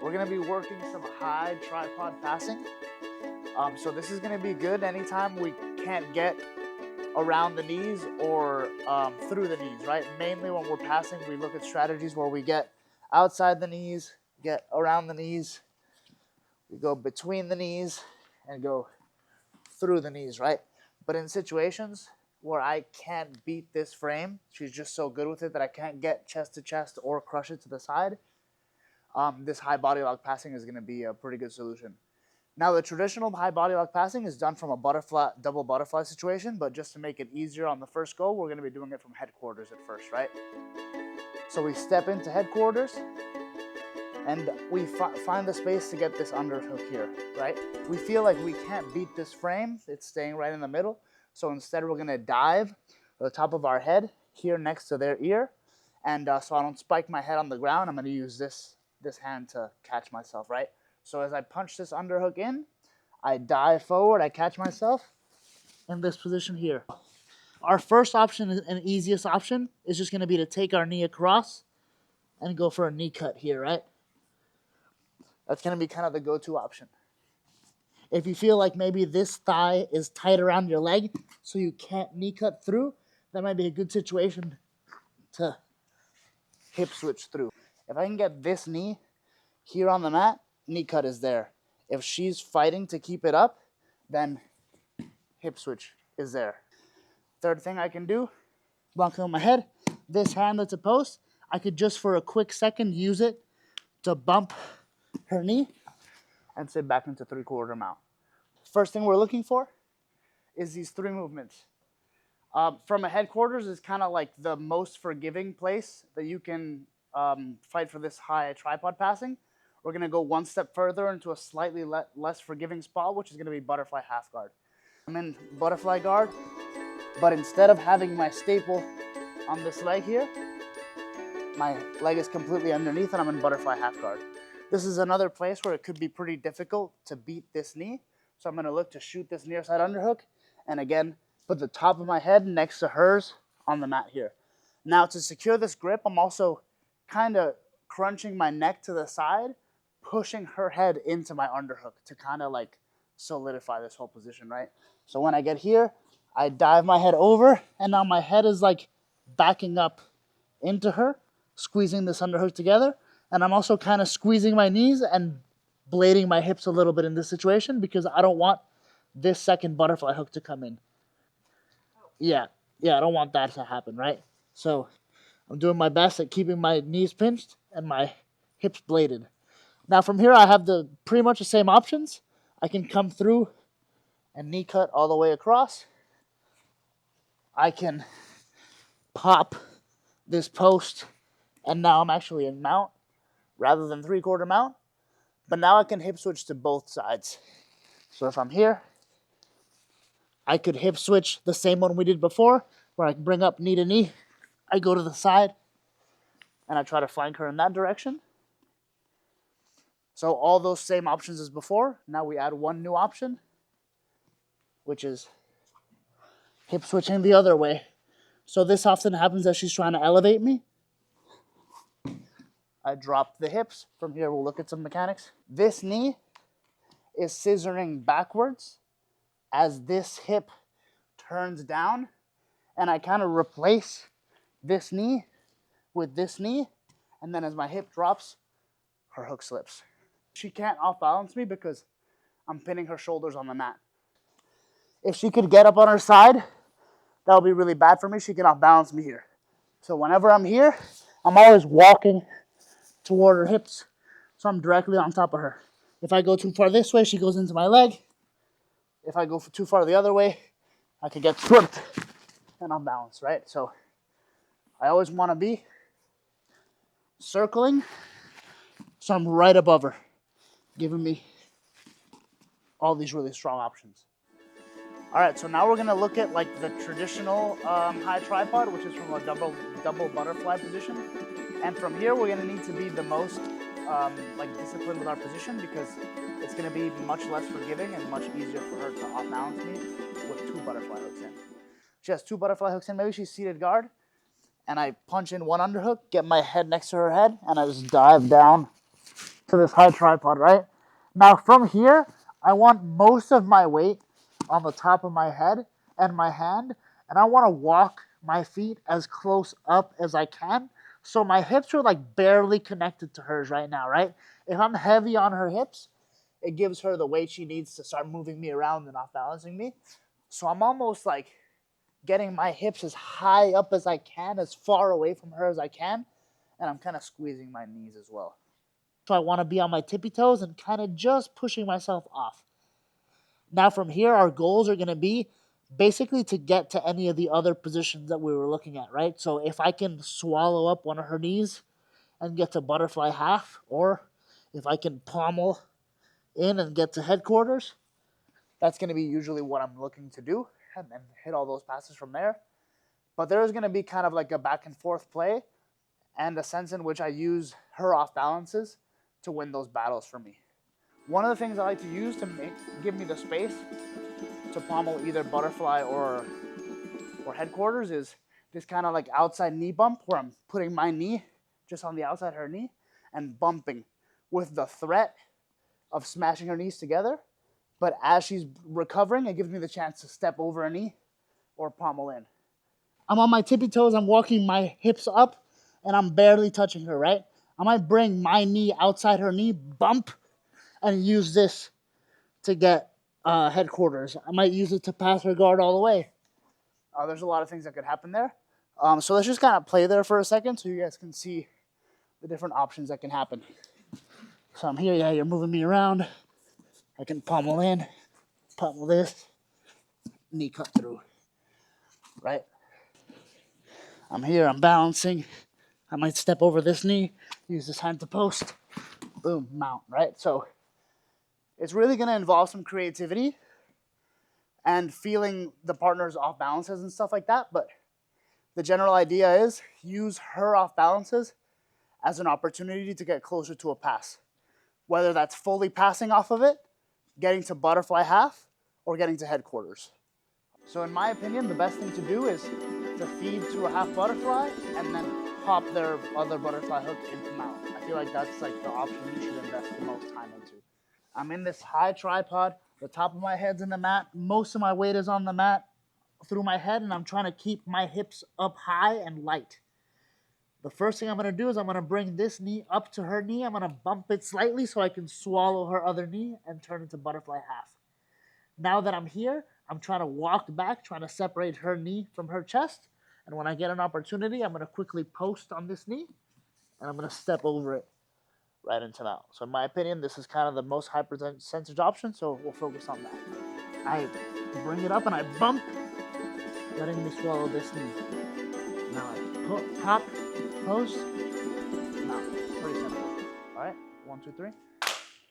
we're gonna be working some high tripod passing. So this is gonna be good anytime we can't get around the knees or through the knees, right? Mainly when we're passing, we look at strategies where we get outside the knees, get around the knees, we go between the knees, and go through the knees, right? But in situations where I can't beat this frame, she's just so good with it that I can't get chest to chest or crush it to the side, this high body lock passing is going to be a pretty good solution. Now, the traditional high body lock passing is done from a butterfly, double butterfly situation, but just to make it easier on the first go, we're going to be doing it from headquarters at first, right? So we step into headquarters, and we find the space to get this underhook here, right? We feel like we can't beat this frame. It's staying right in the middle. So instead, we're going to dive the top of our head here next to their ear. And so I don't spike my head on the ground, I'm going to use this hand to catch myself, right? So as I punch this underhook in, I dive forward, I catch myself in this position here. Our first option and easiest option is just going to be to take our knee across and go for a knee cut here, right? That's going to be kind of the go-to option. If you feel like maybe this thigh is tight around your leg so you can't knee cut through, that might be a good situation to hip switch through. If I can get this knee here on the mat, knee cut is there. If she's fighting to keep it up, then hip switch is there. Third thing I can do, blocking on my head, this hand that's a post, I could just for a quick second use it to bump her knee and sit back into three-quarter mount. First thing we're looking for is these three movements. From a headquarters is kind of like the most forgiving place that you can fight for this high tripod passing. We're going to go one step further into a slightly less forgiving spot, which is going to be butterfly half guard. I'm in butterfly guard, but instead of having my staple on this leg here, my leg is completely underneath and I'm in butterfly half guard. This is another place where it could be pretty difficult to beat this knee. So I'm going to look to shoot this near side underhook and again, put the top of my head next to hers on the mat here. Now to secure this grip, I'm also kind of crunching my neck to the side, pushing her head into my underhook to kind of like solidify this whole position, right? So when I get here, I dive my head over and now my head is like backing up into her, squeezing this underhook together. And I'm also kind of squeezing my knees and blading my hips a little bit in this situation because I don't want this second butterfly hook to come in. Yeah, I don't want that to happen, right? So I'm doing my best at keeping my knees pinched and my hips bladed. Now from here, I have pretty much the same options. I can come through and knee cut all the way across. I can pop this post, and now I'm actually in mount rather than three-quarter mount. But now I can hip switch to both sides. So if I'm here, I could hip switch the same one we did before, where I can bring up knee to knee. I go to the side, and I try to flank her in that direction. So all those same options as before. Now we add one new option, which is hip switching the other way. So this often happens as she's trying to elevate me. I drop the hips. From here, we'll look at some mechanics. This knee is scissoring backwards as this hip turns down, and I kind of replace this knee with this knee, and then as my hip drops, her hook slips. She can't off-balance me because I'm pinning her shoulders on the mat. If she could get up on her side, that would be really bad for me. She can off-balance me here. So whenever I'm here, I'm always walking toward her hips, so I'm directly on top of her. If I go too far this way, she goes into my leg. If I go too far the other way, I could get slipped and unbalanced, right? So I always want to be circling, so I'm right above her, giving me all these really strong options. All right, so now we're gonna look at like the traditional high tripod, which is from a double butterfly position. And from here, we're gonna need to be the most disciplined with our position because it's gonna be much less forgiving and much easier for her to off-balance me with two butterfly hooks in. She has two butterfly hooks in, maybe she's seated guard, and I punch in one underhook, get my head next to her head, and I just dive down to this high tripod, right? Now from here, I want most of my weight on the top of my head and my hand, and I want to walk my feet as close up as I can. So my hips are like barely connected to hers right now, right? If I'm heavy on her hips, it gives her the weight she needs to start moving me around and off balancing me. So I'm almost like getting my hips as high up as I can, as far away from her as I can, and I'm kind of squeezing my knees as well. So I want to be on my tippy toes and kind of just pushing myself off. Now from here, our goals are going to be basically to get to any of the other positions that we were looking at, right? So if I can swallow up one of her knees and get to butterfly half, or if I can pommel in and get to headquarters, that's going to be usually what I'm looking to do, and then hit all those passes from there. But there is going to be kind of like a back and forth play and a sense in which I use her off balances to win those battles for me. One of the things I like to use to give me the space to pommel either butterfly or headquarters is this kind of like outside knee bump where I'm putting my knee just on the outside of her knee and bumping with the threat of smashing her knees together. But as she's recovering, it gives me the chance to step over a knee or pommel in. I'm on my tippy toes, I'm walking my hips up, and I'm barely touching her, right? I might bring my knee outside her knee, bump, and use this to get headquarters. I might use it to pass her guard all the way. There's a lot of things that could happen there. So let's just kind of play there for a second so you guys can see the different options that can happen. So I'm here, yeah, you're moving me around. I can pommel in, pommel this, knee cut through, right? I'm here, I'm balancing. I might step over this knee, use this hand to post, boom, mount, right? So it's really going to involve some creativity and feeling the partner's off balances and stuff like that. But the general idea is use her off balances as an opportunity to get closer to a pass, whether that's fully passing off of it, getting to butterfly half, or getting to headquarters. So in my opinion, the best thing to do is to feed to a half butterfly and then pop their other butterfly hook into mount. I feel like that's like the option you should invest the most time into. I'm in this high tripod. The top of my head's in the mat. Most of my weight is on the mat through my head, and I'm trying to keep my hips up high and light. The first thing I'm going to do is I'm going to bring this knee up to her knee. I'm going to bump it slightly so I can swallow her other knee and turn into butterfly half. Now that I'm here, I'm trying to walk back, trying to separate her knee from her chest. And when I get an opportunity, I'm going to quickly post on this knee, and I'm going to step over it right into mount. So in my opinion, this is kind of the most hypersensitive option, so we'll focus on that. I bring it up and I bump, letting me swallow this knee. Now I pop, post, mount. Pretty simple. All right, 1, 2, 3.